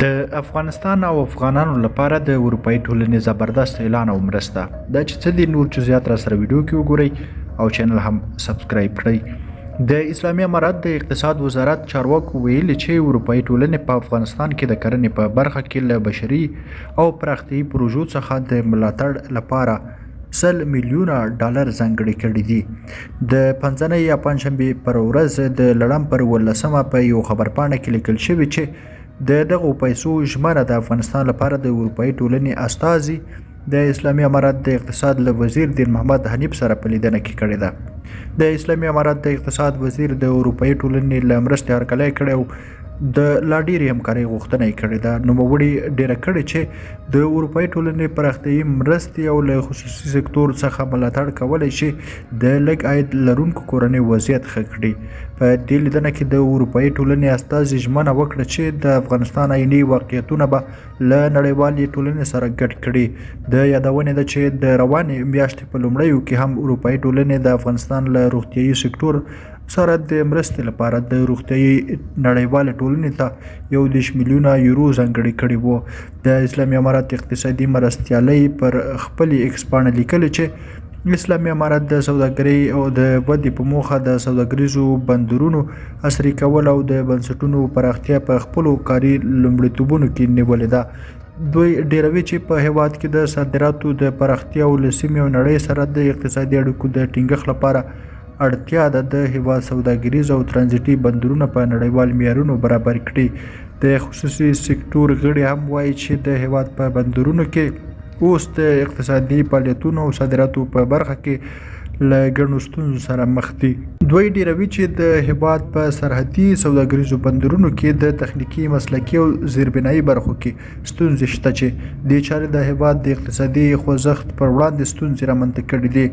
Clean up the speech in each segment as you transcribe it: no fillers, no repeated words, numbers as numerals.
د افغانستان او افغانانو لپاره د اروپایي ټولنې زبردست اعلان او مرسته دا چې څه دي نور جزئیات را سره ویډیو کې وګورئ او چینل هم سبسکرایب کړئ. د اسلامي امارات د اقتصاد وزارت چارواکو ویلي چې اروپایي ټولنې په افغانستان کې د کرنې په برخه کې له بشري او پراختیایي پروژو څخه د ملاتړ لپاره $100 میلیونه ځانګړي کړي دي. د پنځنۍ یا پنجشنبې پر ورځ د لړم پر 18 په یو خبرپاڼه کې لیکل شوي چې د دغو پیسو ژمنه د افغانستان لپاره د اروپایي ټولنې استازي د اسلامي امارات د اقتصاد له وزیر دین محمد حنیف سره په لیدنه کې کړې ده. د اسلامي امارات د اقتصاد وزیر د اروپایي ټولنې له مرستې هرکلی کړی او د لا ډېرې همکارۍ غوښتنه یې کړې ده. نوموړي ډېره کړې چې د اروپایي ټولنې پراختیایي مرستې او له خصوصي سکتور څخه ملاتړ کولی شي د لږ عاید لرونکو کورنیو وضعیت ښه کړي. په دې لیدنه کې د اروپایي ټولنې استازي ژمنه وکړه چې د افغانستان عیني واقعیتونه به له نړیوالې ټولنې سره ګډ کړي. د یادونې ده چې د روانې میاشتې په لومړیو کې هم اروپایي ټولنې د افغانستان له روغتیایي سکتور سره د مرستې لپاره د روغتیایي نړیوالې ټولنې ته $11 میلیونه ځانګړي کړي وو. د اسلامي امارات اقتصادي مرستیالۍ پر خپلې ایکس پاڼه لیکلي چې اسلامي امارات د سوداګرۍ او د ودې په موخه د سوداګریزو بندرونو عصري کول او د بنسټونو پراختیا په خپلو کاري لومړیتوبونو کې نیولې ده. دوی ډیروي چې په هیواد کې د صادراتو د پراختیا او له سیمې او نړۍ سره د اقتصادي اړیکو د ټینګښت لپاره اړتیا ده د هیواد سوداګریز او ترانزیټي بندرونه په نړیوال معیارونو برابر کړي. د خصوصي سکتور غړي هم وایي چې د هیواد په بندرونو کې اوس د اقتصادي فعالیتونو او صادراتو په برخه کې له ګڼو ستونزو سره مخ دي. دوی ډیروي چې د هیواد په سرحدي سوداګریزو بندرونو کې د تخنیکي، مسلکي او زیربنایي برخو کې ستونزې شته چې دې چارې د هیواد د اقتصادي خوځښت پر وړاندې ستونزې رامنځته کړي دي.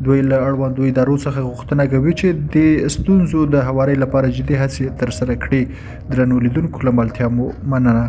دوی له اړوندو ادارو څخه غوښتنه کوي چې د ستونزو د هواري لپاره جدي هڅې ترسره کړي. درنو لیدونکو له ملتیا مو مننه.